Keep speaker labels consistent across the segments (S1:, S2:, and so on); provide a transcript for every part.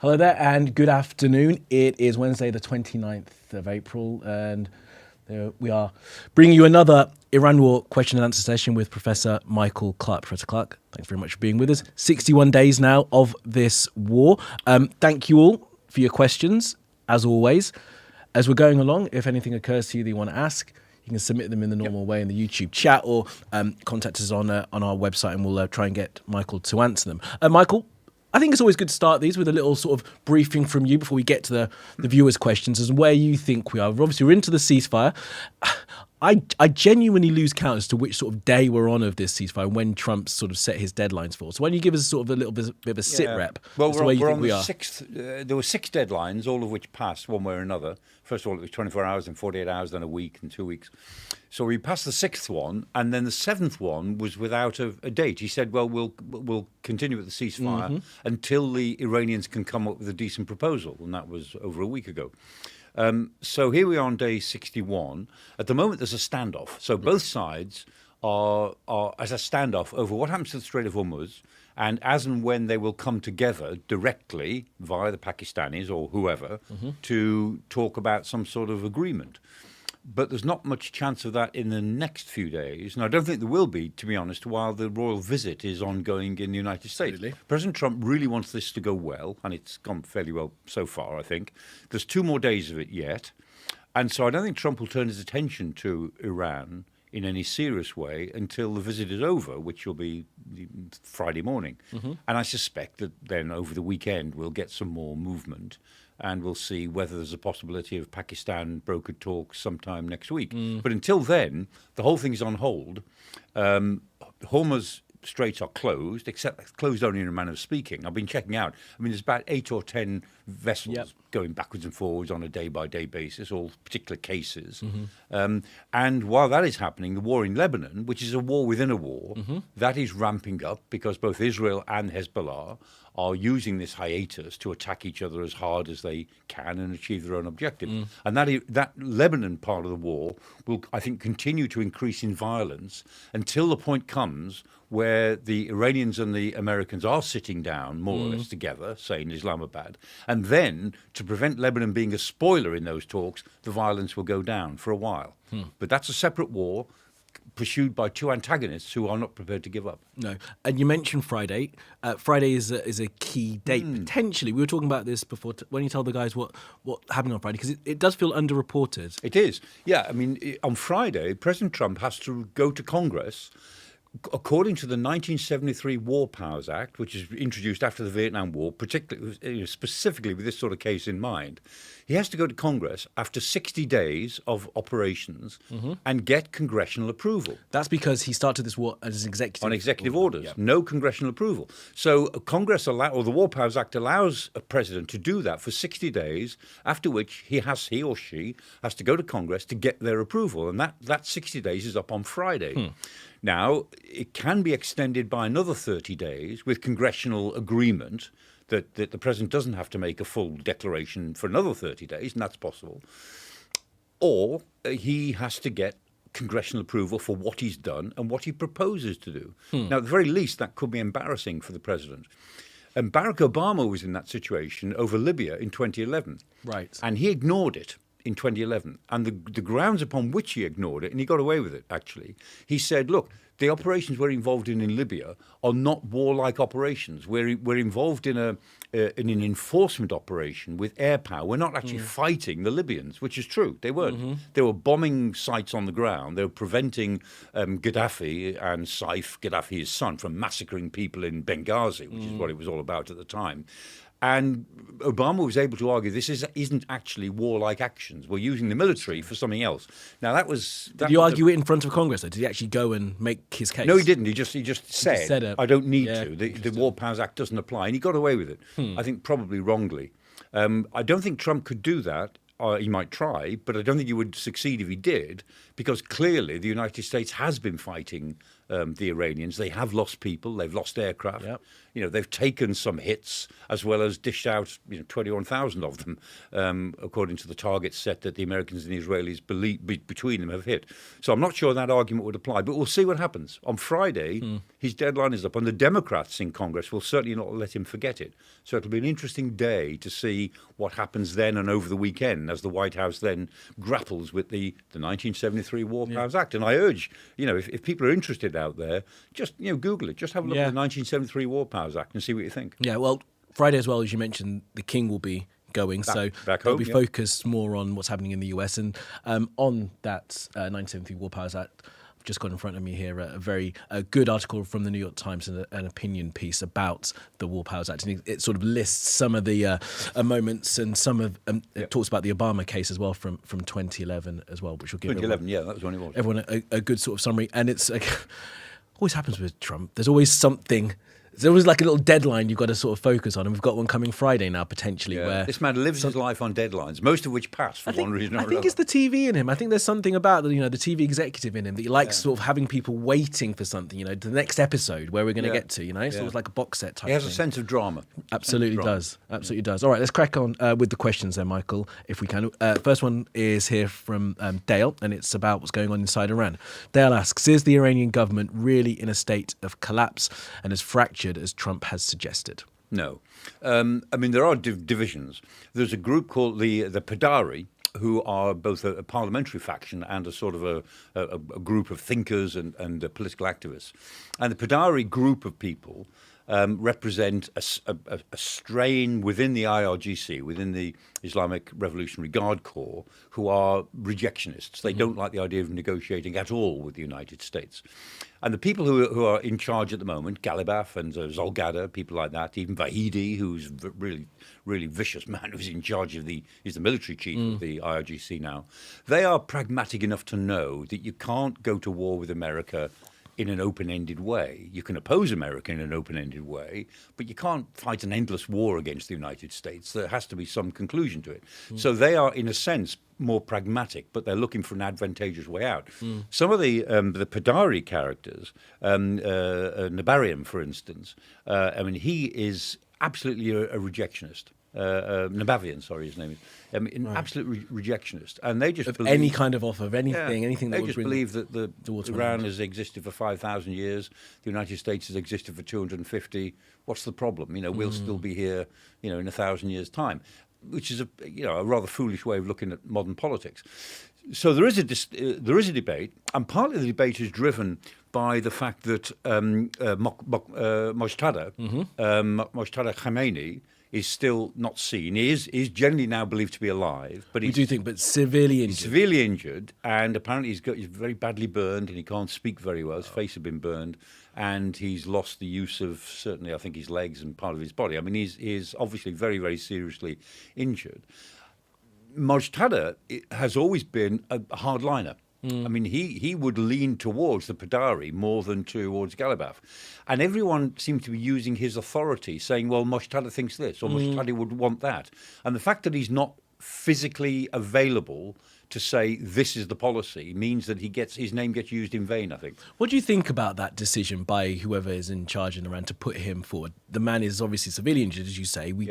S1: Hello there and good afternoon. It is Wednesday the 29th of April and we are bringing you another Iran War question and answer session with Professor Michael Clarke. Professor Clarke, thanks very much for being with us. 61 days now of this war. Thank you all for your questions, as always. As we're going along, if anything occurs to you that you want to ask, you can submit them in the normal way in the YouTube chat or contact us on our website and we'll try and get Michael to answer them. Michael, I think it's always good to start these with a little sort of briefing from you before we get to the viewers' questions as where you think we are. Obviously, we're into the ceasefire. I genuinely lose count as to which sort of day we're on of this ceasefire and when Trump sort of set his deadlines for. So why don't you give us sort of a little bit of a sit rep
S2: well,
S1: as to where you think
S2: we
S1: are?
S2: The sixth, there were 6 deadlines, all of which passed one way or another. First of all, it was 24 hours and 48 hours, then a week and 2 weeks. So we passed the 6th one, and then the 7th one was without a date. He said, well, we'll continue with the ceasefire until the Iranians can come up with a decent proposal, and that was over a week ago. So here we are on day 61. At the moment, there's a standoff. So both sides are as a standoff over what happens to the Strait of Hormuz, and as and when they will come together directly via the Pakistanis or whoever to talk about some sort of agreement. But there's not much chance of that in the next few days. And I don't think there will be, to be honest, while the royal visit is ongoing in the United States. Really? President Trump really wants this to go well, and it's gone fairly well so far, I think. There's 2 more days of it yet. And so I don't think Trump will turn his attention to Iran in any serious way until the visit is over, which will be Friday morning. And I suspect that then over the weekend we'll get some more movement and we'll see whether there's a possibility of Pakistan brokered talks sometime next week. But until then, the whole thing is on hold. Hormuz straits are closed, except closed only in a manner of speaking. I've been checking out. I mean, there's about 8 or 10 vessels going backwards and forwards on a day-by-day basis, all particular cases. And while that is happening, the war in Lebanon, which is a war within a war, that is ramping up because both Israel and Hezbollah are using this hiatus to attack each other as hard as they can and achieve their own objective. And that Lebanon part of the war will, I think, continue to increase in violence until the point comes where the Iranians and the Americans are sitting down more or less together, say in Islamabad. And then, to prevent Lebanon being a spoiler in those talks, the violence will go down for a while. But that's a separate war pursued by 2 antagonists who are not prepared to give up.
S1: No. And you mentioned Friday. Friday is a key date, potentially. We were talking about this before. When you tell the guys what happened on Friday, because it does feel underreported.
S2: It is. Yeah, I mean, on Friday, President Trump has to go to Congress. According to the 1973 War Powers Act, which is introduced after the Vietnam War, particularly, specifically with this sort of case in mind, he has to go to Congress after 60 days of operations and get congressional approval.
S1: That's because he started this war as
S2: on executive orders, no congressional approval. So Congress or the War Powers Act allows a president to do that for 60 days, after which he or she has to go to Congress to get their approval, and that 60 days is up on Friday. Now, it can be extended by another 30 days with congressional agreement that the president doesn't have to make a full declaration for another 30 days, and that's possible. Or he has to get congressional approval for what he's done and what he proposes to do. Now, at the very least, that could be embarrassing for the president. And Barack Obama was in that situation over Libya in 2011.
S1: Right.
S2: And he ignored it in 2011. And the grounds upon which he ignored it, and he got away with it, actually, he said, look, the operations we're involved in Libya are not warlike operations. We're involved in an enforcement operation with air power. We're not actually fighting the Libyans, which is true. They weren't. They were bombing sites on the ground. They were preventing Gaddafi and Saif, Gaddafi's son, from massacring people in Benghazi, which is what it was all about at the time. And Obama was able to argue this isn't actually warlike actions. We're using the military for something else. Now that was.
S1: Did you argue it in front of Congress? Though? Did he actually go and make his case?
S2: No, he didn't. He just said I don't need to. The War Powers Act doesn't apply, and he got away with it. I think probably wrongly. I don't think Trump could do that. He might try, but I don't think he would succeed if he did, because clearly the United States has been fighting the Iranians. They have lost people. They've lost aircraft. they've taken some hits as well as dished out 21,000 of them, according to the targets set that the Americans and the Israelis between them have hit. So I'm not sure that argument would apply, but we'll see what happens. On Friday, his deadline is up, and the Democrats in Congress will certainly not let him forget it. So it'll be an interesting day to see what happens then and over the weekend as the White House then grapples with the 1973 War Powers Act. And I urge, if people are interested out there, just Google it. Just have a look at the 1973 War Powers Act and see what you think.
S1: Yeah, well, Friday as well, as you mentioned, the King will be going, so they'll be focused more on what's happening in the US. And on that 1973 War Powers Act, I've just got in front of me here a very good article from the New York Times and an opinion piece about the War Powers Act. And it sort of lists some of the moments, and some of it talks about the Obama case as well from 2011 as well, which will give
S2: 2011, that was when it was.
S1: Everyone a good sort of summary. And it's always happens with Trump. There's always something. There's always like a little deadline you've got to sort of focus on, and we've got one coming Friday now, potentially. Where
S2: this man lives his life on deadlines, most of which pass for one reason or another.
S1: I think it's the TV in him. I think there's something about the TV executive in him that he likes sort of having people waiting for something, the next episode where we're going to get to, sort of like a box set type.
S2: He has
S1: thing.
S2: a sense of drama.
S1: Absolutely does. Absolutely does. All right, let's crack on with the questions then, Michael, if we can. First one is here from Dale, and it's about what's going on inside Iran. Dale asks, is the Iranian government really in a state of collapse and as fractured as Trump has suggested?
S2: No. There are divisions. There's a group called the Padari, who are both a parliamentary faction and a sort of a group of thinkers and political activists. And the Padari group of people represent a strain within the IRGC, within the Islamic Revolutionary Guard Corps, who are rejectionists. They don't like the idea of negotiating at all with the United States. And the people who are in charge at the moment, Galibaf and Zolgada, people like that, even Vahidi, who's really, really vicious man who's in charge of he's the military chief of the IRGC now, they are pragmatic enough to know that you can't go to war with America in an open-ended way. You can oppose America in an open-ended way, but you can't fight an endless war against the United States. There has to be some conclusion to it. So they are, in a sense, more pragmatic, but they're looking for an advantageous way out. Some of the Padari characters, Nabarian, for instance, he is absolutely a rejectionist. Nabavian, his name is. Absolute rejectionist, and they just believe
S1: any kind of offer of anything.
S2: They just believe that Iran has existed for 5,000 years. The United States has existed for 250. What's the problem? We'll still be here, in 1,000 years' time, which is a rather foolish way of looking at modern politics. So there is a debate, and partly the debate is driven by the fact that Mojtada Khamenei is still not seen. He is generally now believed to be alive, but
S1: but severely injured.
S2: He's severely injured, and apparently he's very badly burned, and he can't speak very well. His face had been burned, and he's lost the use of certainly, I think, his legs and part of his body. He's obviously very, very seriously injured. Mojtada has always been a hardliner. He would lean towards the Padari more than towards Galibaf. And everyone seemed to be using his authority, saying, well, Mojtada thinks this, or Mojtada would want that. And the fact that he's not physically available to say this is the policy means that his name gets used in vain, I think.
S1: What do you think about that decision by whoever is in charge in Iran to put him forward? The man is obviously severely injured, as you say. We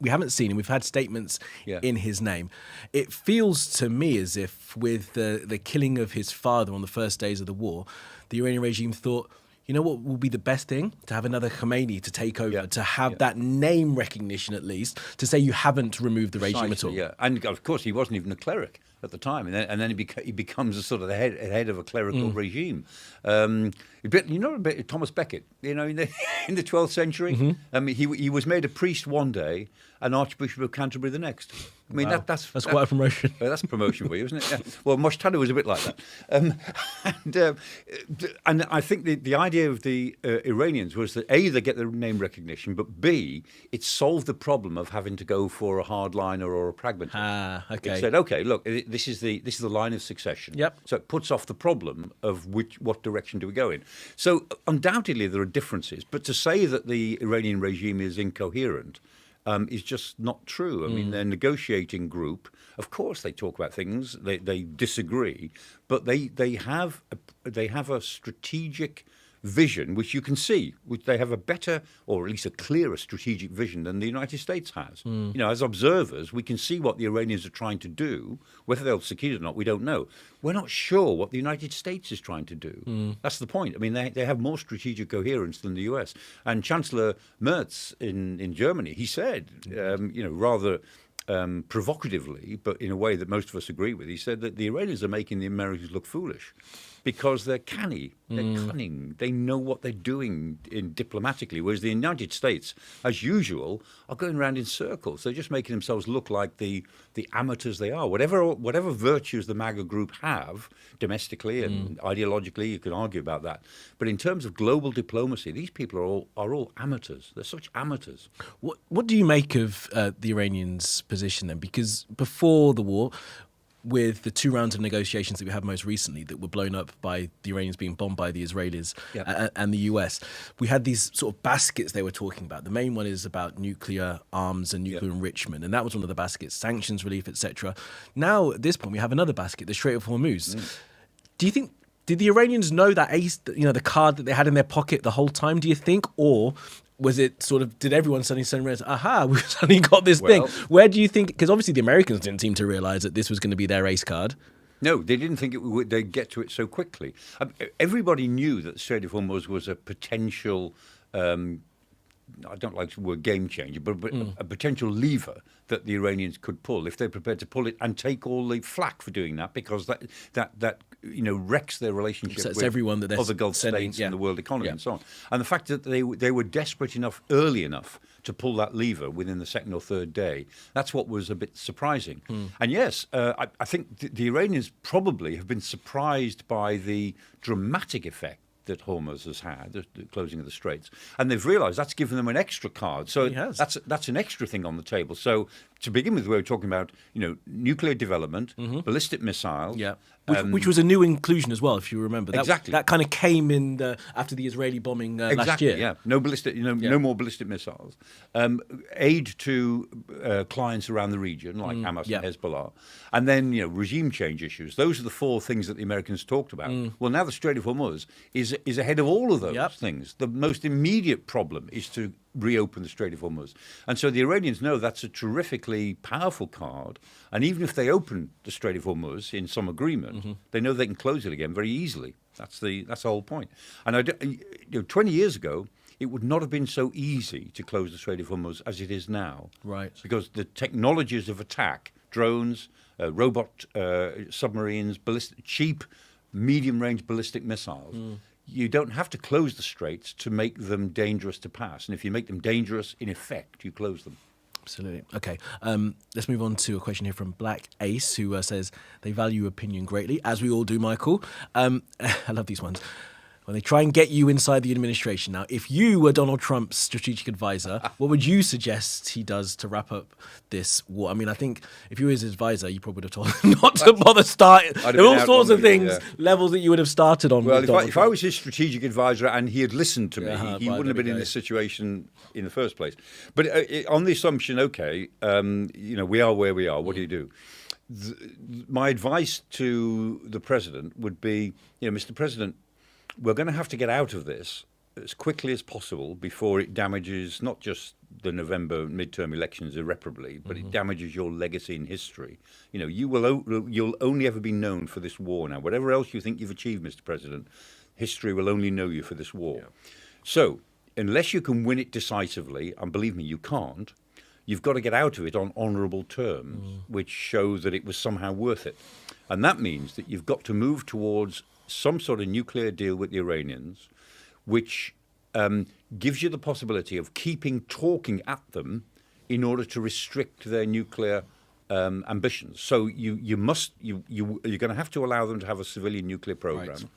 S1: haven't seen him. We've had statements in his name. It feels to me as if with the killing of his father on the first days of the war, the Iranian regime thought, you know what will be the best thing? To have another Khomeini to take over, to have that name recognition at least, to say you haven't removed the regime at all.
S2: Yeah, and of course he wasn't even a cleric at the time, and then he becomes a sort of the head of a clerical regime. A bit Thomas Becket, in the 12th century. He was made a priest one day and Archbishop of Canterbury the next.
S1: Wow. That's quite a promotion.
S2: That's a promotion for you, isn't it? Yeah. Well, Mojtada was a bit like that. And I think the idea of the Iranians was that A, they get the name recognition, but B, it solved the problem of having to go for a hardliner or a pragmatist.
S1: Okay.
S2: It said, okay, look, this is the line of succession.
S1: Yep.
S2: So it puts off the problem of what direction do we go in. So undoubtedly there are differences, but to say that the Iranian regime is incoherent is just not true. Their negotiating group, of course, they talk about things, they disagree, but they have a strategic vision, which you can see, which they have a better, or at least a clearer strategic vision than the United States has. You know, as observers, we can see what the Iranians are trying to do. Whether they'll succeed or not, we don't know. We're not sure what the United States is trying to do. That's the point. I mean, they have more strategic coherence than the US. And Chancellor Merz in Germany, he said, you know, rather provocatively, but in a way that most of us agree with, he said that the Iranians are making the Americans look foolish because they're canny, they're cunning, they know what they're doing diplomatically, whereas the United States, as usual, are going around in circles. They're just making themselves look like the amateurs they are. Whatever virtues the MAGA group have domestically and ideologically, you can argue about that. But in terms of global diplomacy, these people are all amateurs. They're such amateurs.
S1: What do you make of the Iranians' position then? Because before the war, with the 2 rounds of negotiations that we had most recently that were blown up by the Iranians being bombed by the Israelis and the US, we had these sort of baskets they were talking about. The main one is about nuclear arms and nuclear enrichment, and that was one of the baskets, sanctions relief, etc. Now, at this point, we have another basket, the Strait of Hormuz. Do you think, did the Iranians know that ace, you know, the card that they had in their pocket the whole time, do you think? Or was it sort of, did everyone suddenly realize, aha, we've suddenly got this thing? Where do you think, because obviously the Americans didn't seem to realize that this was going to be their ace card.
S2: No, they didn't think they'd get to it so quickly. Everybody knew that the Strait of Hormuz was a potential, I don't like the word game changer, but a potential lever that the Iranians could pull if they're prepared to pull it and take all the flack for doing that, because that you know, wrecks their relationship with
S1: everyone that
S2: other Gulf states and the world economy and so on. And the fact that they were desperate enough early enough to pull that lever within the second or third day, that's what was a bit surprising. And yes, I think the Iranians probably have been surprised by the dramatic effect that Hormuz has had, the closing of the straits, and they've realised that's given them an extra card. So that's an extra thing on the table. So to begin with, we were talking about, you know, nuclear development, ballistic missiles,
S1: which was a new inclusion as well, if you remember.
S2: Exactly.
S1: That kind of came in after the Israeli bombing last year.
S2: Yeah. No ballistic, no more ballistic missiles. Aid to clients around the region, like Hamas and Hezbollah, and then, you know, regime change issues. Those are the 4 things that the Americans talked about. Well, now the Strait of Hormuz is ahead of all of those things. The most immediate problem is to reopen the Strait of Hormuz. And so the Iranians know that's a terrifically powerful card. And even if they open the Strait of Hormuz in some agreement, they know they can close it again very easily. That's the whole point. And 20 years ago, it would not have been so easy to close the Strait of Hormuz as it is now.
S1: Right.
S2: Because the technologies of attack, drones, robot submarines, cheap medium-range ballistic missiles, you don't have to close the straits to make them dangerous to pass. And if you make them dangerous, in effect, you close them.
S1: Absolutely. Okay. Let's move on to a question here from Black Ace, who says they value opinion greatly, as we all do, Michael. I love these ones. When they try and get you inside the administration. Now, if you were Donald Trump's strategic advisor, what would you suggest he does to wrap up this war? I mean, I think if you were his advisor, you probably would have told him not to bother starting. There are all sorts of things, levels that you would have started on.
S2: Well, if I was his strategic advisor and he had listened to me, he wouldn't have been in this situation in the first place. But on the assumption, okay, you know, we are where we are, what do you do? My advice to the president would be, you know, Mr. President, we're going to have to get out of this as quickly as possible before it damages not just the November midterm elections irreparably, but it damages your legacy in history. You know, you'll only ever be known for this war now. Whatever else you think you've achieved, Mr. President, history will only know you for this war. Yeah. So, unless you can win it decisively, and believe me, you can't, you've got to get out of it on honourable terms, which show that it was somehow worth it. And that means that you've got to move towards some sort of nuclear deal with the Iranians, which gives you the possibility of talking at them in order to restrict their nuclear ambitions. So you're going to have to allow them to have a civilian nuclear program,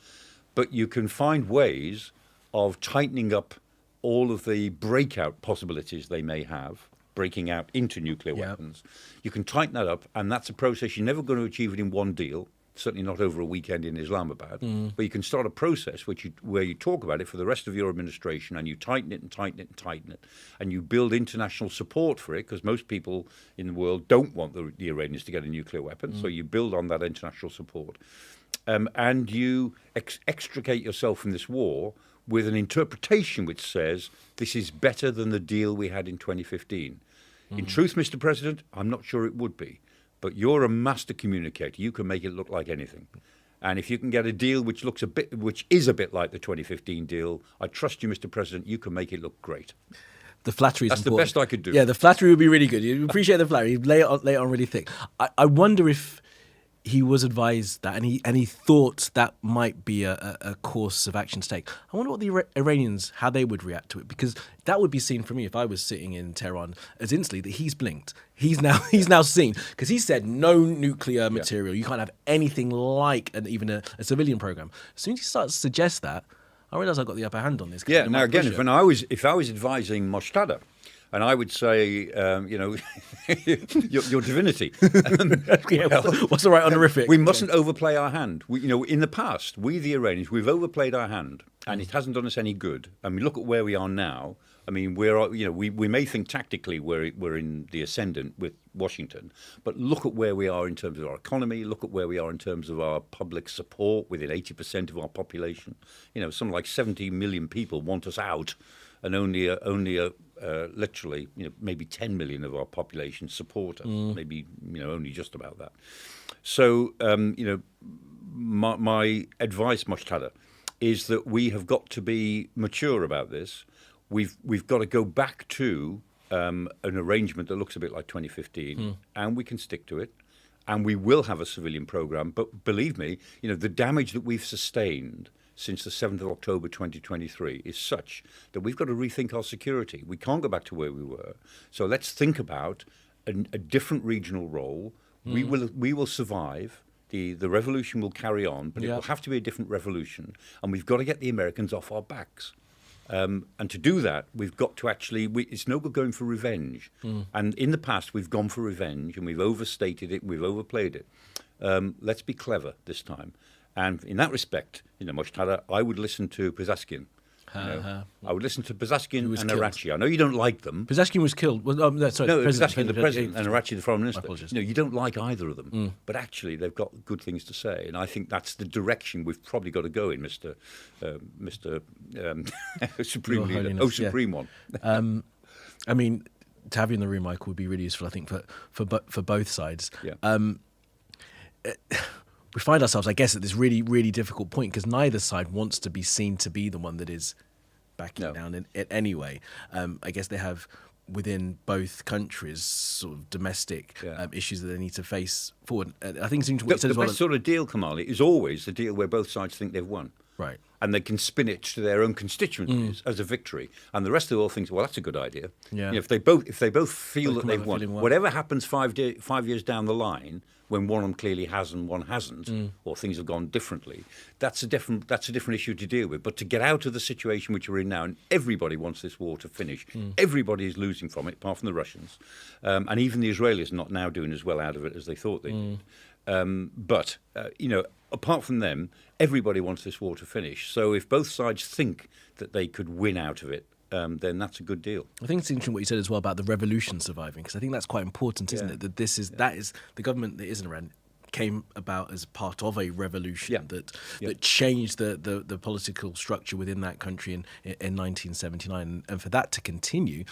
S2: but you can find ways of tightening up all of the breakout possibilities they may have, breaking out into nuclear weapons. You can tighten that up, and that's a process you're never going to achieve it in one deal. Certainly not over a weekend in Islamabad, but you can start a process where you talk about it for the rest of your administration, and you tighten it and tighten it and tighten it, and you build international support for it, because most people in the world don't want the Iranians to get a nuclear weapon, so you build on that international support, and you extricate yourself from this war with an interpretation which says this is better than the deal we had in 2015. In truth, Mr. President, I'm not sure it would be. But you're a master communicator. You can make it look like anything. And if you can get a deal which is a bit like the 2015 deal, I trust you, Mr. President, you can make it look great.
S1: The flattery is
S2: That's
S1: important.
S2: the best I could do.
S1: Yeah, the flattery would be really good. You appreciate the flattery. You lay it on really thick. I wonder if he was advised that, and he thought that might be a course of action to take. I wonder what the Iranians, how they would react to it, because that would be seen for me if I was sitting in Tehran as instantly that he's blinked. He's now seen, because he said no nuclear material. You can't have anything like even a civilian program. As soon as he starts to suggest that, I realise I've got the upper hand on this.
S2: Yeah. Now again, if I was advising Mostada, and I would say, your divinity.
S1: What's the right honorific?
S2: We mustn't overplay our hand. In the past, we the Iranians, we've overplayed our hand, and it hasn't done us any good. I mean, look at where we are now. I mean, we may think tactically we're in the ascendant with Washington, but look at where we are in terms of our economy. Look at where we are in terms of our public support within 80% of our population. Something like 70 million people want us out, and only literally, maybe 10 million of our population support us. Maybe, only just about that. So, my advice, Mostada, is that we have got to be mature about this. We've got to go back to an arrangement that looks a bit like 2015, and we can stick to it. And we will have a civilian program. But believe me, the damage that we've sustained since the 7th of October 2023 is such that we've got to rethink our security. We can't go back to where we were. So let's think about a different regional role. We will survive. The revolution will carry on, but it will have to be a different revolution. And we've got to get the Americans off our backs. And to do that, we've got to it's no good going for revenge. And in the past, we've gone for revenge and we've overstated it, we've overplayed it. Let's be clever this time. And in that respect, Mostada, I would listen to Pezeshkian. I would listen to Pezeshkian and Arachi. I know you don't like them.
S1: Pezeshkian was killed.
S2: Pezeshkian, the president, and Arachi, the foreign minister. You don't like either of them. But actually, they've got good things to say. And I think that's the direction we've probably got to go in, Mr. Supreme Leader. Oh, Supreme One.
S1: I mean, to have you in the room, Michael, would be really useful, I think, for both sides.
S2: Yeah.
S1: We find ourselves, I guess, at this really, really difficult point because neither side wants to be seen to be the one that is backing down in it anyway. I guess they have within both countries sort of domestic issues that they need to face forward. I think it's what you said as well.
S2: The best sort of deal, Kamali, is always the deal where both sides think they've won.
S1: Right.
S2: And they can spin it to their own constituencies as a victory, and the rest of the world thinks, well, that's a good idea.
S1: Yeah.
S2: If they both feel that they've won, whatever happens 5 years down the line, when one of them clearly has and one hasn't, or things have gone differently, that's a different issue to deal with. But to get out of the situation which we're in now, and everybody wants this war to finish, everybody is losing from it, apart from the Russians, and even the Israelis are not now doing as well out of it as they thought they did. But apart from them, everybody wants this war to finish. So if both sides think that they could win out of it, then that's a good deal.
S1: I think it's interesting what you said as well about the revolution surviving, because I think that's quite important, isn't it? That that is the government that is in Iran came about as part of a revolution that changed the political structure within that country in 1979, and for that to continue,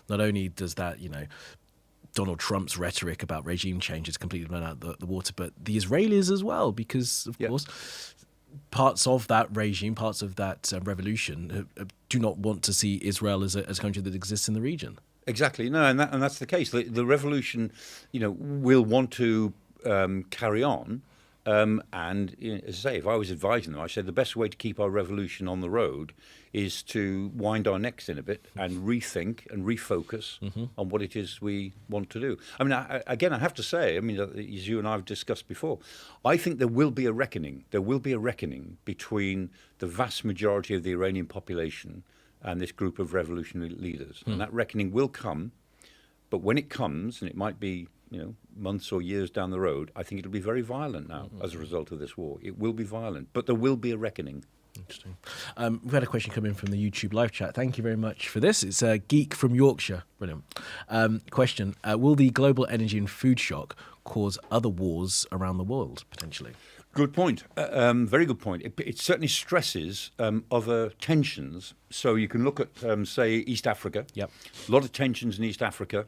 S1: not only does that Donald Trump's rhetoric about regime change has completely blown out the water, but the Israelis as well, because of course parts of that regime, parts of that revolution do not want to see Israel as a country that exists in the region.
S2: Exactly. No, and that's the case. The revolution, will want to carry on. And as I say, if I was advising them, I said the best way to keep our revolution on the road is to wind our necks in a bit and rethink and refocus on what it is we want to do. I mean, I have to say, as you and I have discussed before, I think there will be a reckoning. There will be a reckoning between the vast majority of the Iranian population and this group of revolutionary leaders. And that reckoning will come. But when it comes, and it might be months or years down the road, I think it'll be very violent now as a result of this war. It will be violent, but there will be a reckoning.
S1: Interesting. We've had a question come in from the YouTube live chat. Thank you very much for this. It's a geek from Yorkshire. Brilliant. Question. Will the global energy and food shock cause other wars around the world, potentially?
S2: Good point. Very good point. It certainly stresses other tensions. So you can look at, say, East Africa.
S1: Yep.
S2: A lot of tensions in East Africa,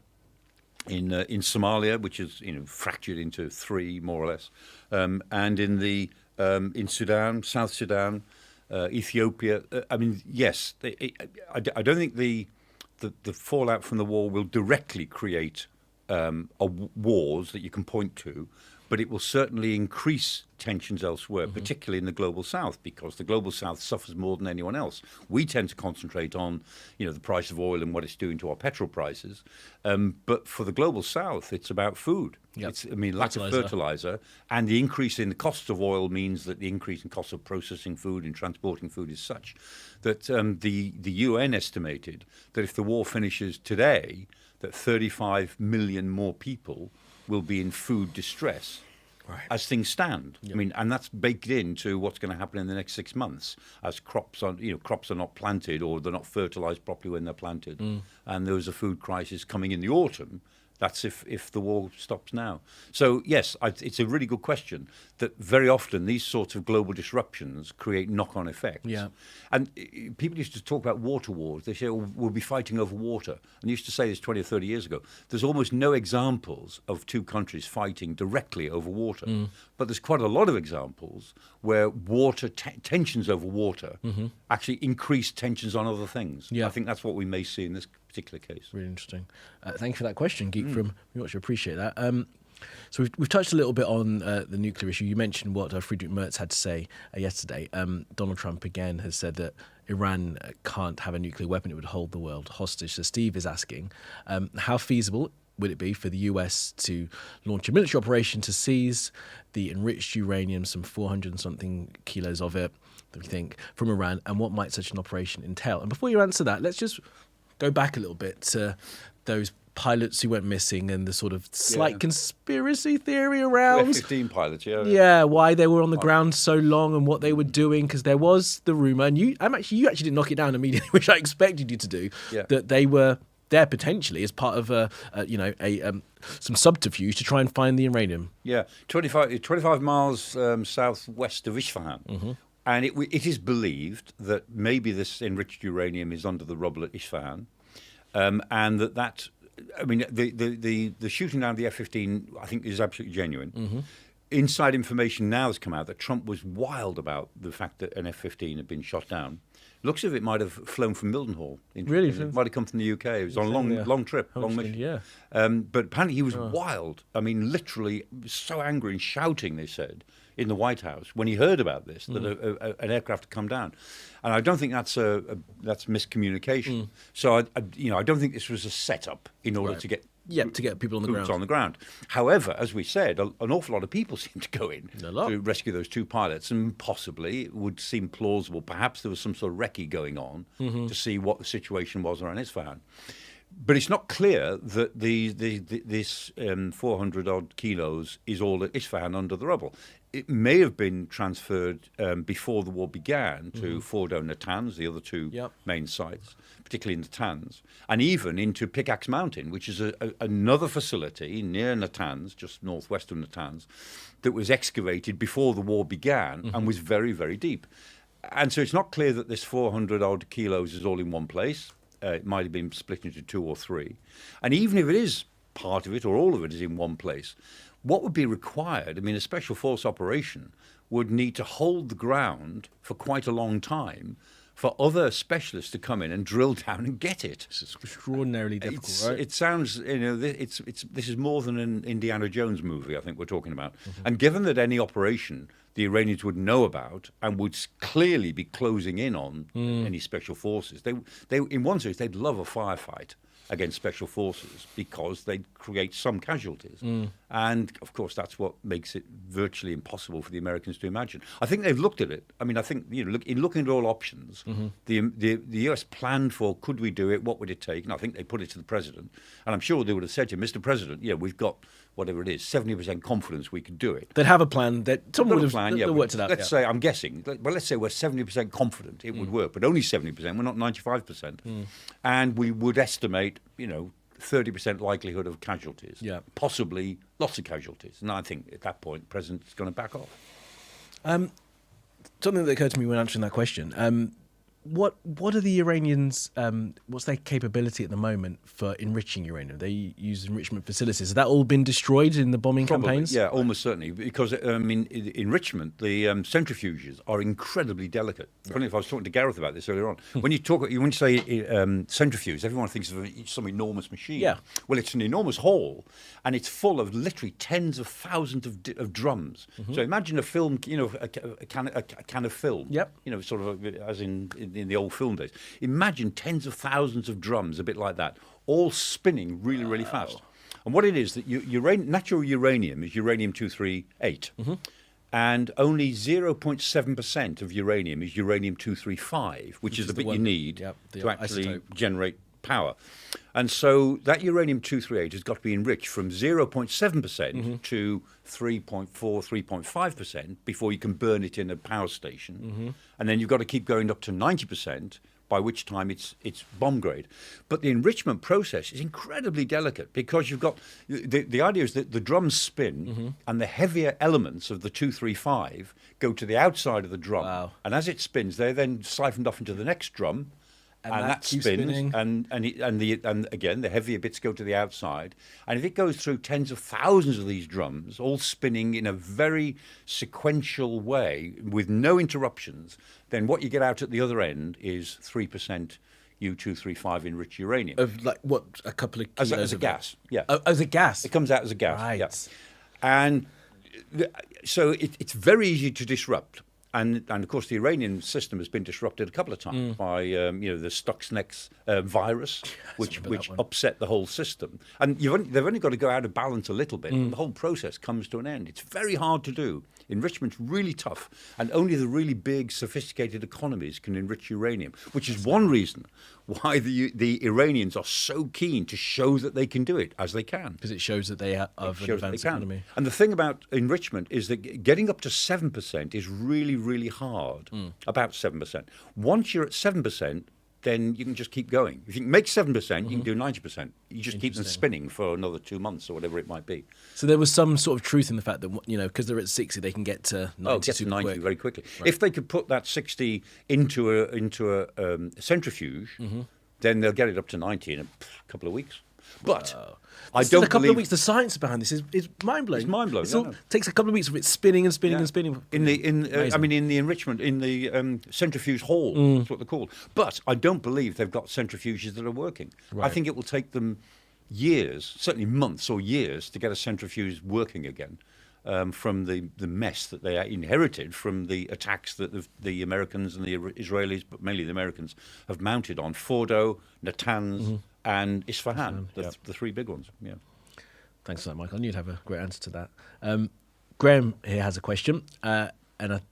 S2: in Somalia, which is fractured into three more or less, and in Sudan, South Sudan, Ethiopia. Yes, I don't think the fallout from the war will directly create wars that you can point to, but it will certainly increase tensions elsewhere, particularly in the global south, because the global south suffers more than anyone else. We tend to concentrate on, the price of oil and what it's doing to our petrol prices, but for the global south, it's about food.
S1: Yep.
S2: It's, lack of fertilizer, and the increase in the cost of oil means that the increase in cost of processing food and transporting food is such that the UN estimated that if the war finishes today, that 35 million more people will be in food distress. Right. As things stand. Yep. And that's baked into what's going to happen in the next 6 months as crops are not planted or they're not fertilized properly when they're planted. And there's a food crisis coming in the autumn. That's if the war stops now. So, yes, it's a really good question that very often these sorts of global disruptions create knock-on effects.
S1: Yeah.
S2: And people used to talk about water wars. They say, we'll be fighting over water. And used to say this 20 or 30 years ago. There's almost no examples of two countries fighting directly over water. But there's quite a lot of examples where tensions over water actually increase tensions on other things.
S1: Yeah.
S2: I think that's what we may see in this particular case.
S1: Really interesting. Thank you for that question, Geek. We much appreciate that. So we've touched a little bit on the nuclear issue. You mentioned what Friedrich Merz had to say yesterday. Donald Trump again has said that Iran can't have a nuclear weapon; it would hold the world hostage. So Steve is asking, how feasible would it be for the US to launch a military operation to seize the enriched uranium, some 400 and something kilos of it, that we think, from Iran, and what might such an operation entail? And before you answer that, let's just go back a little bit to those pilots who went missing and the sort of slight conspiracy theory around
S2: F-15 pilots,
S1: why they were on the ground so long and what they were doing, because there was the rumor, and you actually didn't knock it down immediately, which I expected you to do, that they were there potentially as part of some subterfuge to try and find the uranium.
S2: 25 miles southwest of Isfahan. And it is believed that maybe this enriched uranium is under the rubble at Isfahan, and the shooting down of the F-15, I think, is absolutely genuine. Inside information now has come out that Trump was wild about the fact that an F-15 had been shot down. Looks as if it might have flown from Mildenhall.
S1: Really?
S2: It might have come from the UK. It was on a long trip, long mission.
S1: Yeah.
S2: But apparently he was wild. Literally so angry and shouting, they said, in the White House when he heard about this, that an aircraft had come down. And I don't think that's miscommunication. So I don't think this was a setup in order to get
S1: people on the
S2: boots on the ground. However, as we said, an awful lot of people seem to go in to rescue those two pilots, and possibly it would seem plausible. Perhaps there was some sort of recce going on to see what the situation was around Isfahan. But it's not clear that this 400 odd kilos is all at Isfahan under the rubble. It may have been transferred before the war began to Fordo and Natanz, the other two main sites, particularly in Natanz, and even into Pickaxe Mountain, which is another facility near Natanz, just northwest of Natanz, that was excavated before the war began and was very, very deep. And so it's not clear that this 400 odd kilos is all in one place. It might have been split into two or three. And even if it is part of it or all of it is in one place, what would be required? A special force operation would need to hold the ground for quite a long time for other specialists to come in and drill down and get it.
S1: It's extraordinarily difficult, right?
S2: It sounds, this is more than an Indiana Jones movie, I think we're talking about. And given that any operation the Iranians would know about and would clearly be closing in on any special forces, they in one sense, they'd love a firefight against special forces because they'd create some casualties. And, of course, that's what makes it virtually impossible for the Americans to imagine. I think they've looked at it. I think, in looking at all options, the US planned for, could we do it, what would it take? And I think they put it to the president. And I'm sure they would have said to him, Mr. President, we've got whatever it is, 70% confidence we could do it.
S1: They'd have a plan that someone would have worked it out.
S2: Let's say, I'm guessing, let's say we're 70% confident it would work, but only 70%, we're not 95%. And we would estimate, 30% likelihood of casualties, possibly lots of casualties. And I think at that point, the president's going to back off.
S1: Something that occurred to me when answering that question. What are the Iranians? What's their capability at the moment for enriching uranium? They use enrichment facilities. Has that all been destroyed in the bombing campaigns?
S2: Yeah, almost certainly. Because enrichment, the centrifuges are incredibly delicate. Funny if I was talking to Gareth about this earlier on. When you say centrifuge, everyone thinks of some enormous machine.
S1: Yeah.
S2: Well, it's an enormous hall, and it's full of literally tens of thousands of drums. So imagine a film, a can of film.
S1: Yep.
S2: Sort of as in the old film days. Imagine tens of thousands of drums, a bit like that, all spinning really, really fast. And what it is that natural uranium is uranium-238, and only 0.7% of uranium is uranium-235, which is the bit you need to actually generate power. And so that uranium-238 has got to be enriched from 0.7% to 3.4, 3.5% before you can burn it in a power station. And then you've got to keep going up to 90%, by which time it's bomb grade. But the enrichment process is incredibly delicate because you've got the idea is that the drums spin and the heavier elements of the 235 go to the outside of the drum.
S1: Wow.
S2: And as it spins, they're then siphoned off into the next drum. And that spins,
S1: spinning.
S2: and again, the heavier bits go to the outside. And if it goes through tens of thousands of these drums, all spinning in a very sequential way with no interruptions, then what you get out at the other end is 3% U-235 enriched uranium.
S1: Of like what, a couple of kilos
S2: as a gas, yeah.
S1: Oh, as a gas?
S2: It comes out as a gas,
S1: Right.
S2: yeah. And so it's very easy to disrupt. And of course, the Iranian system has been disrupted a couple of times by the Stuxnet virus, which upset the whole system. And they've only got to go out of balance a little bit, and the whole process comes to an end. It's very hard to do. Enrichment's really tough, and only the really big, sophisticated economies can enrich uranium, which is one reason why the Iranians are so keen to show that they can do it, as they can.
S1: Because it shows that they have an advanced economy.
S2: And the thing about enrichment is that getting up to 7% is really, really hard, about 7%. Once you're at 7%, then you can just keep going. If you can make 7%, you can do 90%. You just keep them spinning for another 2 months or whatever it might be.
S1: So there was some sort of truth in the fact that, because they're at 60, they can get to 90
S2: get to 90
S1: quick.
S2: very quickly.
S1: Right.
S2: If they could put that 60 into a centrifuge, then they'll get it up to 90 in a couple of weeks. But I don't
S1: a couple of weeks. The science behind this is mind blowing.
S2: It's mind blowing.
S1: It takes a couple of weeks of it spinning and spinning and spinning.
S2: In the enrichment in the centrifuge hall, that's what they're called. But I don't believe they've got centrifuges that are working.
S1: Right.
S2: I think it will take them years, certainly months or years, to get a centrifuge working again. From the mess that they inherited from the attacks that the Americans and the Israelis, but mainly the Americans, have mounted on Fordo, Natanz, and Isfahan, the three big ones. Yeah.
S1: Thanks for that, Michael. I knew you'd have a great answer to that. Graham here has a question, and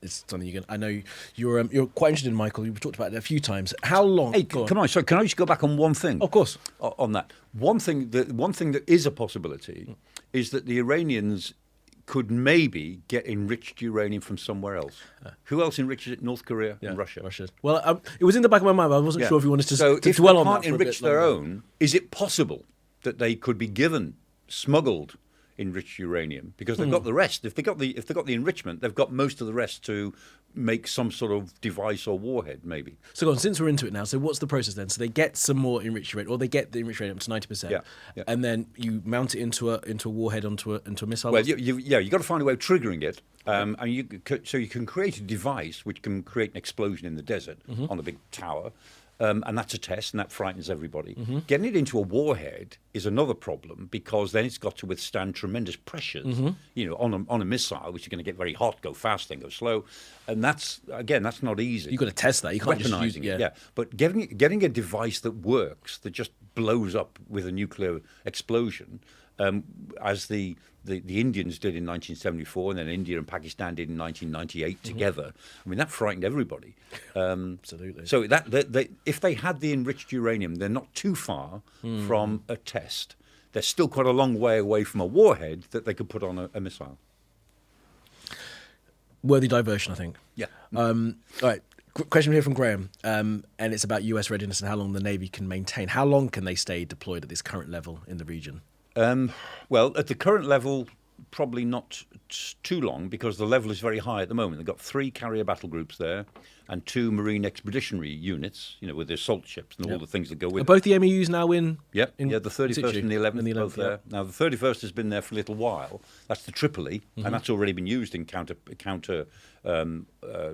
S1: it's something I know you're quite interested in, Michael. You've talked about it a few times. How long?
S2: Hey, come on. So can I just go back on one thing?
S1: Of course.
S2: On that, one thing that is a possibility is that the Iranians could maybe get enriched uranium from somewhere else. Who else enriches it? North Korea and Russia.
S1: Well, it was in the back of my mind, but I wasn't sure if you wanted to
S2: So if
S1: dwell
S2: they
S1: on that
S2: can't
S1: for a
S2: enrich
S1: bit
S2: their
S1: longer.
S2: own, is it possible that they could be given smuggled enriched uranium? Because they've got the rest. If they've got the enrichment, they've got most of the rest to make some sort of device or warhead, maybe.
S1: So go on, since we're into it now, so what's the process then? So they get some more enriched uranium, or they get the enriched uranium up to 90%, and then you mount it into a warhead, into a missile?
S2: Well, you've got to find a way of triggering it, and so you can create a device which can create an explosion in the desert on a big tower. And that's a test, and that frightens everybody. Getting it into a warhead is another problem because then it's got to withstand tremendous pressures, on a missile, which is going to get very hot, go fast, then go slow, and that's not easy.
S1: You've got to test that. You can't just use
S2: it. Yeah, but getting a device that works, that just blows up with a nuclear explosion, as the Indians did in 1974, and then India and Pakistan did in 1998 together. I mean, that frightened everybody.
S1: Absolutely.
S2: So if they had the enriched uranium, they're not too far from a test. They're still quite a long way away from a warhead that they could put on a missile.
S1: Worthy diversion, I think.
S2: Yeah.
S1: All right. Question here from Graham, and it's about US readiness and how long the Navy can maintain. How long can they stay deployed at this current level in the region?
S2: Well, at the current level, probably not too long because the level is very high at the moment. They've got 3 carrier battle groups there and 2 marine expeditionary units, with the assault ships and all the things that go with
S1: Are
S2: it.
S1: both the MEUs now in?
S2: Yeah, the 31st
S1: situ?
S2: and the 11th,
S1: And the 11th,
S2: both there. Now, the 31st has been there for a little while. That's the Tripoli, and that's already been used in counter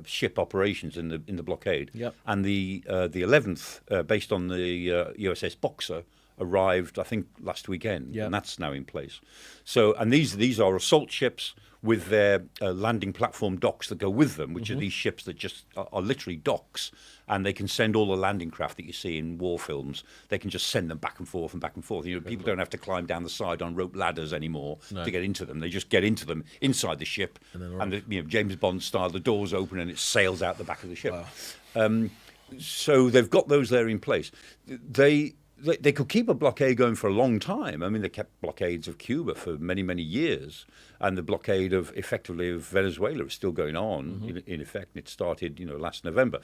S2: ship operations in the blockade.
S1: Yep.
S2: And the 11th, based on the USS Boxer, arrived, I think, last weekend, and that's now in place. So, and these are assault ships with their landing platform docks that go with them, which are these ships that just are literally docks, and they can send all the landing craft that you see in war films. They can just send them back and forth and back and forth. People don't have to climb down the side on rope ladders anymore to get into them. They just get into them inside the ship, and James Bond style, the doors open and it sails out the back of the ship. Wow. So they've got those there in place. They could keep a blockade going for a long time. I mean, they kept blockades of Cuba for many, many years, and the blockade of Venezuela is still going on in effect. And it started, last November.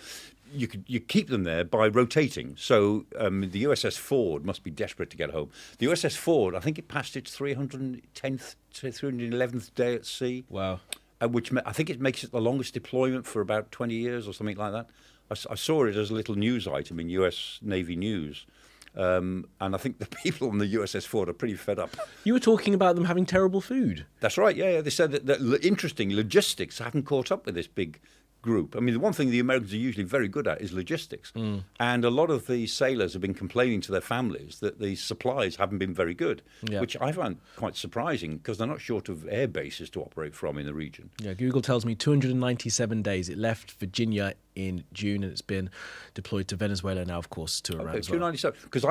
S2: You keep them there by rotating. So the USS Ford must be desperate to get home. The USS Ford, I think it passed its 310th to 311th day at sea.
S1: Wow.
S2: Which I think it makes it the longest deployment for about 20 years or something like that. I saw it as a little news item in US Navy News. And I think the people on the USS Ford are pretty fed up.
S1: You were talking about them having terrible food.
S2: That's right, yeah. They said that interesting logistics haven't caught up with this big group. I mean, the one thing the Americans are usually very good at is logistics. And a lot of the sailors have been complaining to their families that the supplies haven't been very good, which I found quite surprising because they're not short of air bases to operate from in the region. Yeah,
S1: Google tells me 297 days. It left Virginia in June, and it's been deployed to Venezuela now, of course, to Iran as well.
S2: 297. Because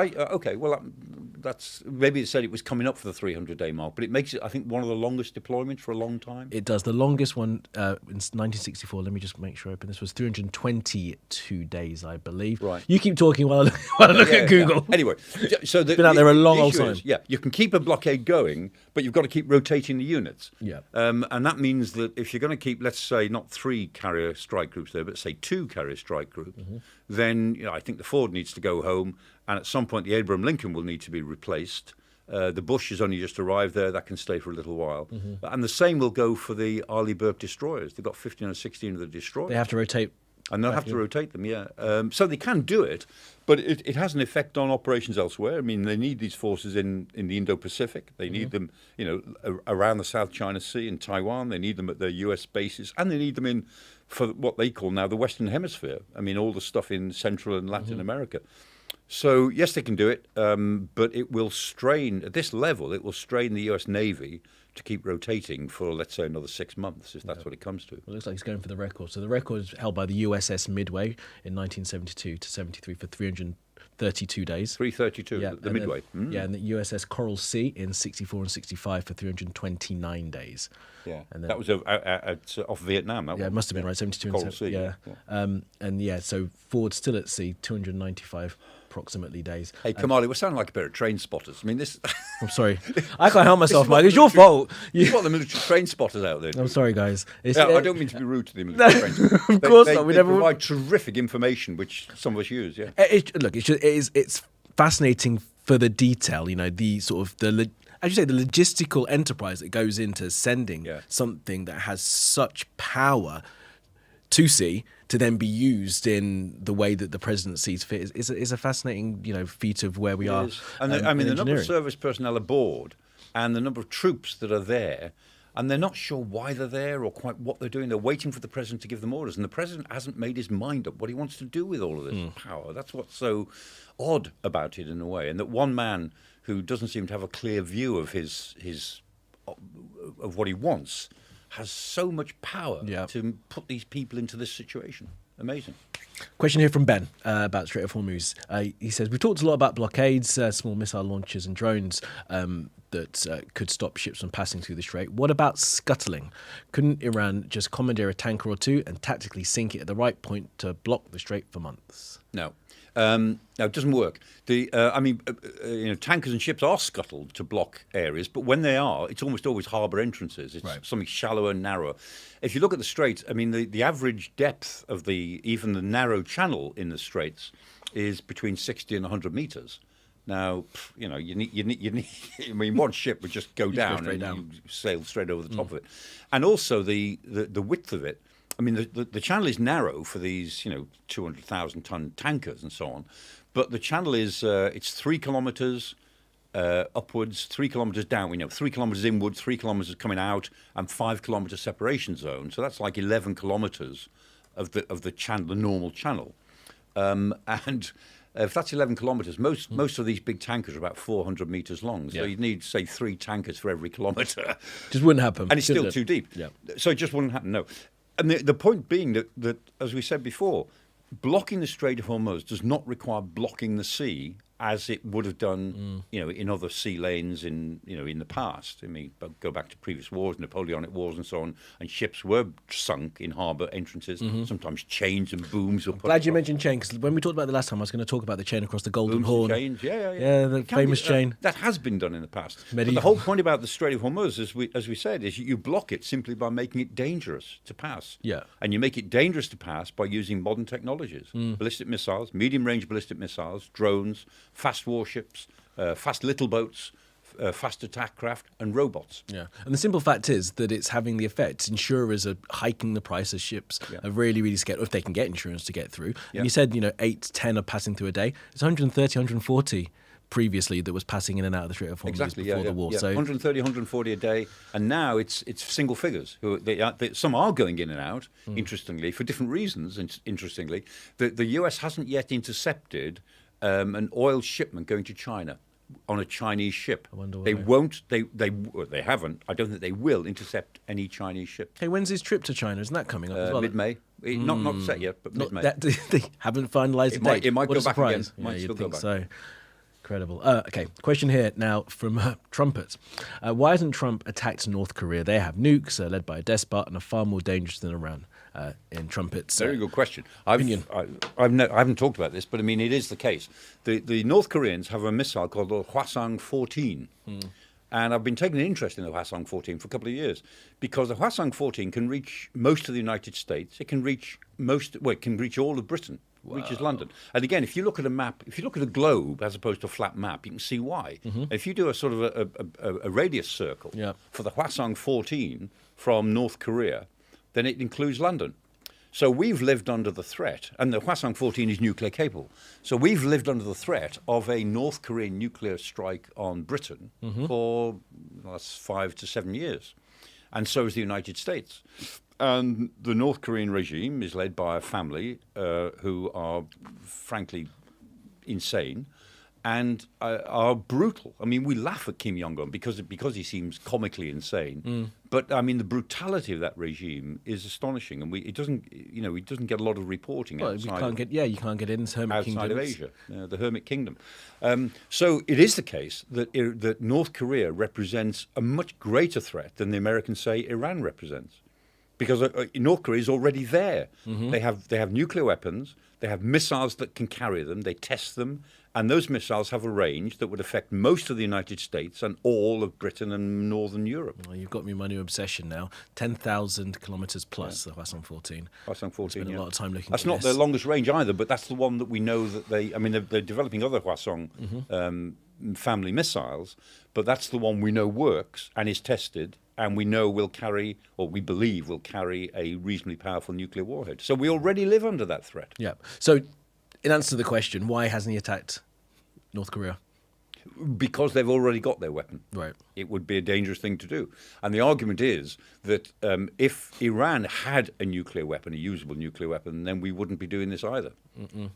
S2: that's maybe it said it was coming up for the 300-day mark, but it makes it, I think, one of the longest deployments for a long time.
S1: It does. The longest one in 1964. Let me just make sure I open. This was 322 days, I believe.
S2: Right.
S1: You keep talking while I look at Google.
S2: Yeah. Anyway, so
S1: been out there a long old time.
S2: You can keep a blockade going, but you've got to keep rotating the units.
S1: Yeah.
S2: And that means that if you're going to keep, let's say, not 3 carrier strike groups there, but say 2 carrier strike groups, then I think the Ford needs to go home, and at some point the Abraham Lincoln will need to be replaced. The Bush has only just arrived there. That can stay for a little while. And the same will go for the Arleigh Burke destroyers. They've got 15 or 16 of the destroyers.
S1: They have to rotate.
S2: And they'll have to rotate them, so they can do it, but it has an effect on operations elsewhere. I mean, they need these forces in the Indo-Pacific. They need them, around the South China Sea in Taiwan. They need them at their U.S. bases, and they need them for what they call now the Western Hemisphere. I mean, all the stuff in Central and Latin America. So, yes, they can do it, but it will strain, at this level, it will strain the U.S. Navy to keep rotating for, let's say, another 6 months, if that's what it comes to.
S1: Well, it looks like he's going for the record. So the record is held by the USS Midway in 1972 to 73 for 332 days.
S2: 332, the Midway.
S1: Yeah, and the USS Coral Sea in 64 and 65 for 329 days.
S2: Yeah,
S1: and then,
S2: that was off Vietnam. That
S1: it
S2: one.
S1: must have been right, 72
S2: Coral
S1: and
S2: 70.
S1: Yeah. So Ford still at sea, 295 approximately days.
S2: Hey, Kamali, we're sounding like a pair of train spotters. I mean, this...
S1: I'm sorry. I can't help myself, Mike. It's your fault.
S2: You've got the military train spotters out there.
S1: I'm sorry, guys.
S2: I don't mean to be rude to the military train spotters.
S1: Of course not.
S2: They provide terrific information, which some of us use,
S1: It's fascinating for the detail, the sort of as you say, the logistical enterprise that goes into sending something that has such power to sea to then be used in the way that the president sees fit is a fascinating, feat of where we are.
S2: And the number of service personnel aboard and the number of troops that are there, and they're not sure why they're there or quite what they're doing. They're waiting for the president to give them orders, and the president hasn't made his mind up what he wants to do with all of this power. That's what's so odd about it in a way, and that one man who doesn't seem to have a clear view of of what he wants has so much power to put these people into this situation. Amazing.
S1: Question here from Ben about Strait of Hormuz. He says, we've talked a lot about blockades, small missile launchers and drones that could stop ships from passing through the strait. What about scuttling? Couldn't Iran just commandeer a tanker or two and tactically sink it at the right point to block the strait for months?
S2: No. No, it doesn't work. Tankers and ships are scuttled to block areas, but when they are, it's almost always harbour entrances. It's something shallower and narrower. If you look at the Straits, the average depth of even the narrow channel in the Straits is between 60 and 100 metres. Now, you need. I mean, one ship would just go down and you sail straight over the top of it, and also the width of it. I mean, the channel is narrow for these 200,000-ton tankers and so on, but the channel is it's 3 kilometres upwards, 3 kilometres down. 3 kilometres inward, 3 kilometres coming out, and 5 kilometre separation zone. So that's like 11 kilometres of the channel, the normal channel, and. If that's 11 kilometres, most of these big tankers are about 400 metres long. So you'd need, say, 3 tankers for every kilometre.
S1: Just wouldn't happen.
S2: And it's still too deep.
S1: Yeah.
S2: So it just wouldn't happen, no. And the point being that, as we said before, blocking the Strait of Hormuz does not require blocking the sea as it would have done, in other sea lanes in the past. I mean, go back to previous wars, Napoleonic wars, and so on. And ships were sunk in harbour entrances. Sometimes chains and booms were put.
S1: Glad you mentioned chain, because when we talked about it last time, I was going to talk about the chain across the Golden
S2: Booms
S1: Horn.
S2: And chains,
S1: yeah, the famous chain.
S2: That has been done in the past.
S1: Medieval.
S2: But the whole point about the Strait of Hormuz, as we said, is you block it simply by making it dangerous to pass.
S1: Yeah.
S2: And you make it dangerous to pass by using modern technologies, ballistic missiles, medium-range ballistic missiles, drones, fast warships. Fast little boats, fast attack craft, and robots.
S1: Yeah, and the simple fact is that it's having the effect. Insurers are hiking the price of ships, are really, really scared, if they can get insurance to get through. And you said, 8, 10 are passing through a day. It's 130, 140 previously that was passing in and out of the Strait of Hormuz before the war.
S2: So 130, 140 a day, and now it's single figures. Some are going in and out, interestingly, for different reasons, interestingly. The US hasn't yet intercepted an oil shipment going to China on a Chinese ship.
S1: I wonder why.
S2: They won't. They haven't. I don't think they will intercept any Chinese ship.
S1: Hey, when's his trip to China? Isn't that coming up as well?
S2: Mid-May. Not set yet, but mid-May.
S1: They haven't finalised the date.
S2: It might
S1: What
S2: go
S1: a
S2: back again.
S1: surprise.
S2: Might
S1: You'd
S2: still go
S1: think
S2: back.
S1: so. Incredible. Okay, question here now from Trumpet. Why hasn't Trump attacked North Korea? They have nukes, led by a despot, and are far more dangerous than Iran. In Trumpet's
S2: Very good question. I haven't talked about this, but I mean, it is the case. The North Koreans have a missile called the Hwasong-14. And I've been taking an interest in the Hwasong-14 for a couple of years because the Hwasong-14 can reach most of the United States. It can reach it can reach all of Britain. Reaches London. And again, if you look at a map, if you look at a globe as opposed to a flat map, you can see why. If you do a sort of a radius circle for the Hwasong-14 from North Korea, then it includes London. So we've lived under the threat, and the Hwasong-14 is nuclear capable. So we've lived under the threat of a North Korean nuclear strike on Britain for the last 5 to 7 years. And so is the United States. And the North Korean regime is led by a family who are, frankly, insane and are brutal. I mean, we laugh at Kim Jong-un because he seems comically insane. But I mean, the brutality of that regime is astonishing, and it doesn't get a lot of reporting outside.
S1: You can't get in. It's Hermit Kingdom.
S2: Outside of Asia, the Hermit Kingdom. So it is the case that North Korea represents a much greater threat than the Americans say Iran represents. Because North Korea is already there. They have nuclear weapons. They have missiles that can carry them. They test them. And those missiles have a range that would affect most of the United States and all of Britain and Northern Europe.
S1: Well, you've got me my new obsession now. 10,000 kilometres plus, the Hwasong-14.
S2: Hwasong-14,
S1: Spent a lot of time looking
S2: That's
S1: at
S2: not
S1: this.
S2: their longest range either, but that's the one that we know that they're developing other Hwasong family missiles, but that's the one we know works and is tested and we know will carry, or we believe will carry, a reasonably powerful nuclear warhead. So we already live under that threat.
S1: Yeah. So, in answer to the question, why hasn't he attacked North Korea?
S2: Because they've already got their weapon.
S1: Right.
S2: It would be a dangerous thing to do. And the argument is that if Iran had a nuclear weapon, a usable nuclear weapon, then we wouldn't be doing this either.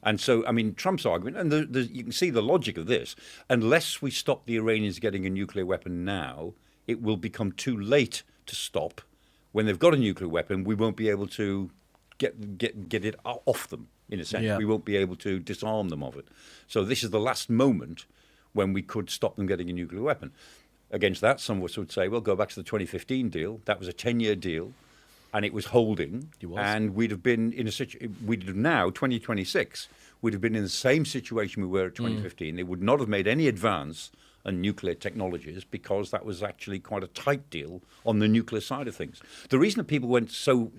S2: And so, I mean, Trump's argument, and you can see the logic of this, unless we stop the Iranians getting a nuclear weapon now, it will become too late to stop. When they've got a nuclear weapon, we won't be able to get it off them, in a sense.
S1: Yeah.
S2: We won't be able to disarm them of it. So this is the last moment when we could stop them getting a nuclear weapon. Against that, some of us would say, well, go back to the 2015 deal. That was a 10-year deal, and it was holding.
S1: It was.
S2: And we'd have been in we'd have now, 2026, we'd have been in the same situation we were at 2015. They would not have made any advance and nuclear technologies, because that was actually quite a tight deal on the nuclear side of things. The reason that people went so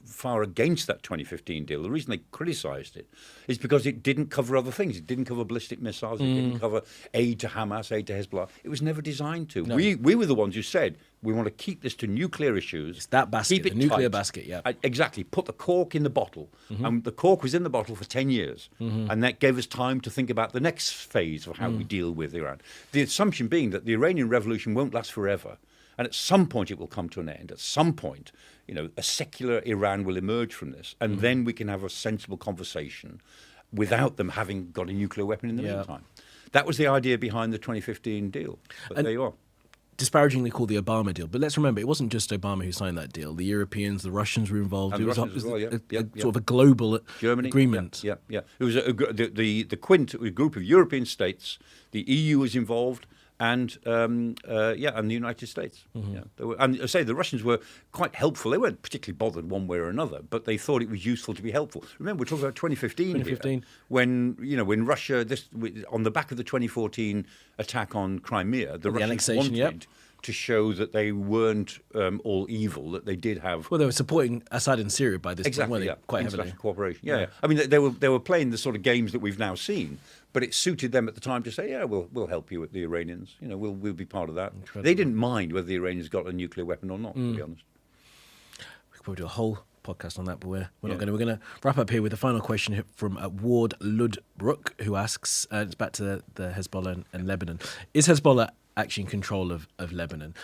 S2: far against that 2015 deal, the reason they criticised it, is because it didn't cover other things. It didn't cover ballistic missiles. It didn't cover aid to Hamas, aid to Hezbollah. It was never designed to.
S1: No.
S2: We were the ones who said we want to keep this to nuclear issues.
S1: It's that basket,
S2: keep it
S1: the nuclear
S2: tight.
S1: basket, yeah.
S2: Exactly. Put the cork in the bottle. And the cork was in the bottle for 10 years. And that gave us time to think about the next phase of how we deal with Iran. The assumption being that the Iranian revolution won't last forever. And at some point it will come to an end. At some point, a secular Iran will emerge from this. And then we can have a sensible conversation without them having got a nuclear weapon in the meantime. That was the idea behind the 2015 deal. But there you are.
S1: Disparagingly called the Obama deal, but let's remember it wasn't just Obama who signed that deal. The Europeans, the Russians were involved.
S2: And
S1: It was
S2: Russians as well,
S1: sort of a global
S2: Germany,
S1: agreement.
S2: Yeah. It was the Quint, a group of European states. The EU was involved, and and the United States. And I say the Russians were quite helpful. They weren't particularly bothered one way or another, but they thought it was useful to be helpful. Remember, we're talking about 2015 here, when Russia, on the back of the 2014 attack on Crimea, the Russians wanted to show that they weren't all evil, that they did have.
S1: Well, they were supporting Assad in Syria by this point, weren't they? Quite heavily.
S2: International cooperation. Yeah. I mean, they were playing the sort of games that we've now seen, but it suited them at the time to say, yeah, we'll help you with the Iranians. We'll be part of that. Incredible. They didn't mind whether the Iranians got a nuclear weapon or not, to be honest.
S1: We could probably do a whole podcast on that, but we're not going to. We're going to wrap up here with a final question from Ward Ludbrook, who asks, it's back to the Hezbollah and Lebanon. Is Hezbollah actually in control of Lebanon?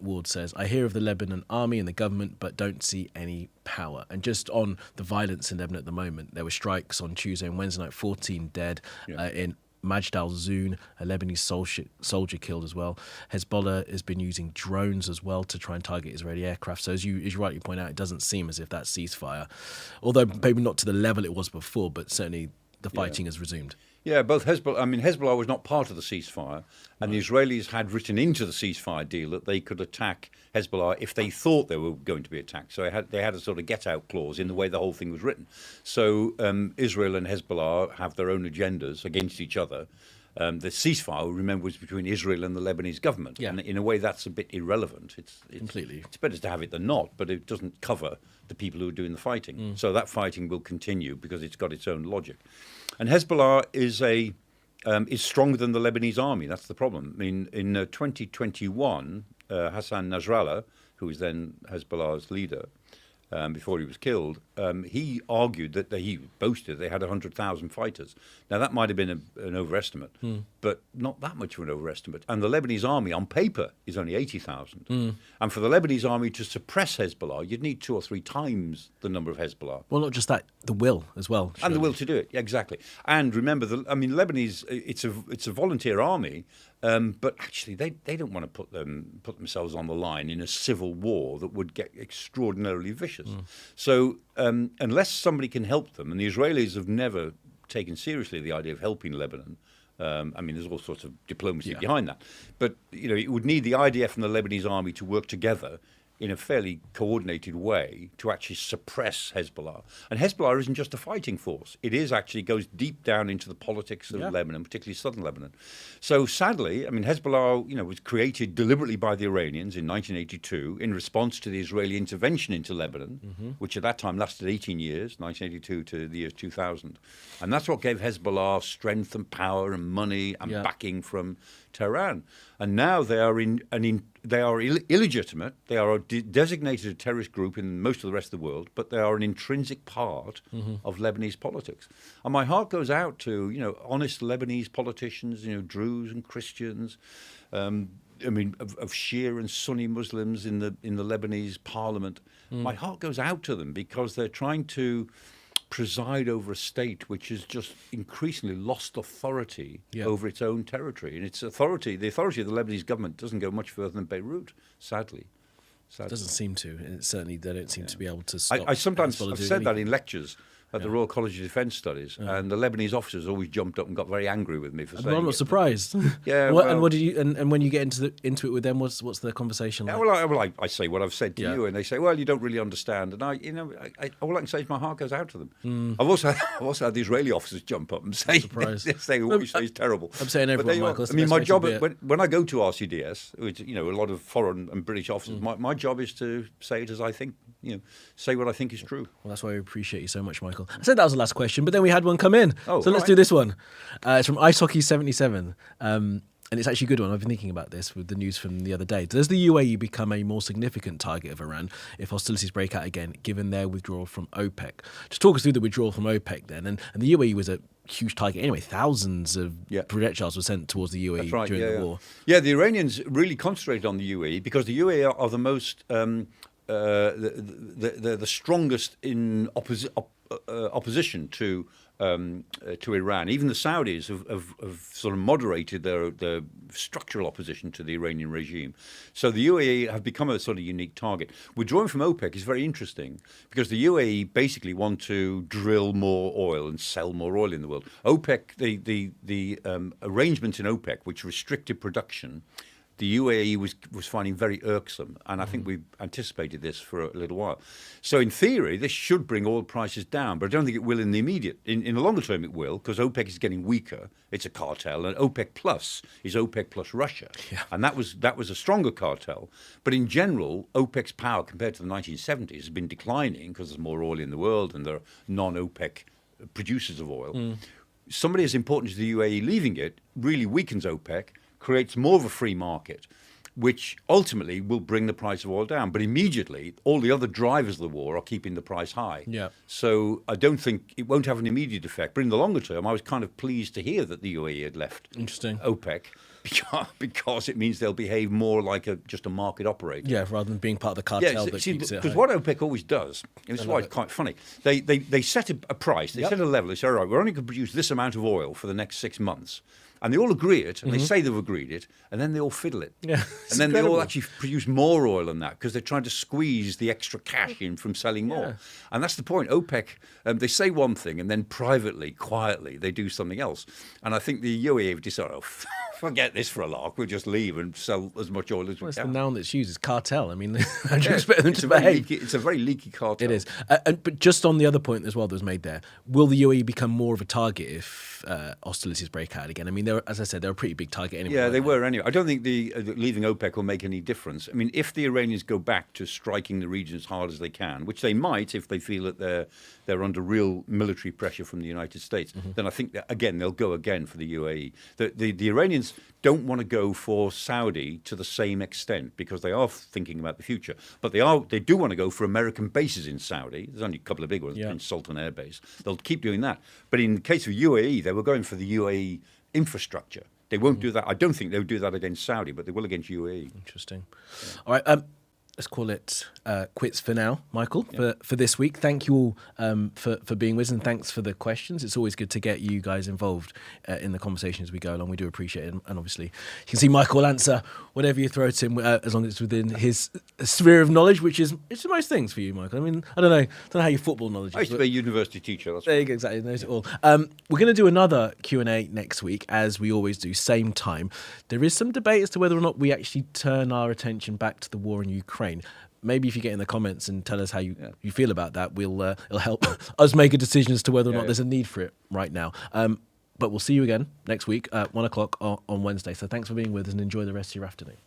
S1: Ward says, I hear of the Lebanon army and the government, but don't see any power. And just on the violence in Lebanon at the moment, there were strikes on Tuesday and Wednesday night, 14 dead in Majd al-Zoun, a Lebanese soldier killed as well. Hezbollah has been using drones as well to try and target Israeli aircraft. So as you rightly point out, it doesn't seem as if that ceasefire, although maybe not to the level it was before, but certainly the fighting has resumed.
S2: Yeah, both Hezbollah was not part of the ceasefire, and the Israelis had written into the ceasefire deal that they could attack Hezbollah if they thought they were going to be attacked. So they had a sort of get-out clause in the way the whole thing was written. So Israel and Hezbollah have their own agendas against each other. The ceasefire, remember, was between Israel and the Lebanese government.
S1: Yeah.
S2: And in a way, that's a bit irrelevant.
S1: Completely.
S2: It's better to have it than not, but it doesn't cover the people who are doing the fighting. So that fighting will continue because it's got its own logic. And Hezbollah is stronger than the Lebanese army. That's the problem. I mean, in 2021, Hassan Nasrallah, who was then Hezbollah's leader, before he was killed, he argued that he boasted they had 100,000 fighters. Now, that might have been an overestimate, but not that much of an overestimate. And the Lebanese army, on paper, is only 80,000. And for the Lebanese army to suppress Hezbollah, you'd need 2 or 3 times the number of Hezbollah.
S1: Well, not just that, the will as well.
S2: And the will to do it, exactly. And remember, Lebanese, it's a volunteer army, but actually they don't want to put themselves on the line in a civil war that would get extraordinarily vicious. So unless somebody can help them, and the Israelis have never taken seriously the idea of helping Lebanon. There's all sorts of diplomacy behind that. But, it would need the IDF and the Lebanese army to work together in a fairly coordinated way to actually suppress Hezbollah. And Hezbollah isn't just a fighting force. It goes deep down into the politics of Lebanon, particularly southern Lebanon. So sadly, Hezbollah, was created deliberately by the Iranians in 1982 in response to the Israeli intervention into Lebanon, which at that time lasted 18 years, 1982 to the year 2000. And that's what gave Hezbollah strength and power and money and backing from Tehran. And now they are illegitimate. They are a designated terrorist group in most of the rest of the world, but they are an intrinsic part of Lebanese politics. And my heart goes out to honest Lebanese politicians, Druze and Christians, of Shia and Sunni Muslims in the Lebanese parliament. My heart goes out to them because they're trying to preside over a state which has just increasingly lost authority over its own territory. And the authority of the Lebanese government doesn't go much further than Beirut, sadly.
S1: It doesn't seem to. And certainly they don't seem to be able to stop.
S2: I've said that in lectures. at the Royal College of Defence Studies, and the Lebanese officers always jumped up and got very angry with me for saying
S1: Well, I'm not
S2: it.
S1: surprised.
S2: Yeah,
S1: And what did you? And when you get into it with them, what's the conversation like?
S2: Yeah, I say what I've said to you, and they say, "Well, you don't really understand." And all I can say is my heart goes out to them. I've also had the Israeli officers jump up and say, "What you say is terrible."
S1: I'm saying everyone, Michael.
S2: I mean, my job when I go to RCDS, which a lot of foreign and British officers, my job is to say it as I think. Say what I think is true.
S1: Well, that's why we appreciate you so much, Michael. I said that was the last question, but then we had one come in.
S2: Oh,
S1: so let's do this one. It's from Ice Hockey 77. And it's actually a good one. I've been thinking about this with the news from the other day. Does the UAE become a more significant target of Iran if hostilities break out again, given their withdrawal from OPEC? Just talk us through the withdrawal from OPEC then. And the UAE was a huge target anyway. Thousands of projectiles were sent towards the UAE during the war.
S2: Yeah, the Iranians really concentrated on the UAE because the UAE are the most... the strongest in opposition to Iran. Even the Saudis have sort of moderated their structural opposition to the Iranian regime. So the UAE have become a sort of unique target. Withdrawing from OPEC is very interesting because the UAE basically want to drill more oil and sell more oil in the world. OPEC, the arrangements in OPEC, which restricted production, the UAE was finding very irksome, and I think we've anticipated this for a little while. So in theory, this should bring oil prices down, but I don't think it will in the immediate. In the longer term, it will, because OPEC is getting weaker. It's a cartel, and OPEC Plus is OPEC plus Russia, and that was a stronger cartel. But in general, OPEC's power compared to the 1970s has been declining because there's more oil in the world, and there are non-OPEC producers of oil. Somebody as important as the UAE leaving it really weakens OPEC, creates more of a free market, which ultimately will bring the price of oil down. But immediately, all the other drivers of the war are keeping the price high.
S1: Yeah.
S2: So I don't think it won't have an immediate effect. But in the longer term, I was kind of pleased to hear that the UAE had left OPEC because it means they'll behave more like just a market operator.
S1: Yeah, rather than being part of the cartel that keeps it high.
S2: Because what OPEC always does, and this is why it's quite funny, they set a price, they set a level, they say, all right, we're only going to produce this amount of oil for the next 6 months. And they all agree it, and they say they've agreed it, and then they all fiddle it.
S1: Yeah,
S2: and then they all actually produce more oil than that because they're trying to squeeze the extra cash in from selling more. Yeah. And that's the point. OPEC, they say one thing, and then privately, quietly, they do something else. And I think the UAE have decided, forget this for a lark, we'll just leave and sell as much oil as we can.
S1: It's the noun that's used is cartel. I mean, how do you expect them to behave?
S2: It's a very leaky cartel.
S1: It is. But just on the other point as well that was made there, will the UAE become more of a target if hostilities break out again? I mean, as I said, they're a pretty big target anyway.
S2: Yeah, they were anyway. I don't think the leaving OPEC will make any difference. I mean, if the Iranians go back to striking the region as hard as they can, which they might if they feel that they're under real military pressure from the United States, then I think that, again, they'll go again for the UAE. The Iranians don't want to go for Saudi to the same extent because they are thinking about the future. But they do want to go for American bases in Saudi. There's only a couple of big ones, in Sultan Air Base. They'll keep doing that. But in the case of UAE, they were going for the UAE infrastructure. They won't do that. I don't think they'll do that against Saudi, but they will against UAE.
S1: Interesting. Yeah. All right. Let's call it quits for now, Michael, for this week. Thank you all for being with us, and thanks for the questions. It's always good to get you guys involved in the conversation as we go along. We do appreciate it. And obviously, you can see Michael will answer whatever you throw at him, as long as it's within his sphere of knowledge, which is it's most things for you, Michael. I mean, I don't know how your football knowledge is.
S2: I used to be a university teacher. That's
S1: there you go, exactly. Knows it all. We're going to do another Q&A next week, as we always do, same time. There is some debate as to whether or not we actually turn our attention back to the war in Ukraine. Maybe if you get in the comments and tell us how you feel about that, it'll help us make a decision as to whether or not there's a need for it right now. But we'll see you again next week at 1 o'clock on Wednesday. So thanks for being with us and enjoy the rest of your afternoon.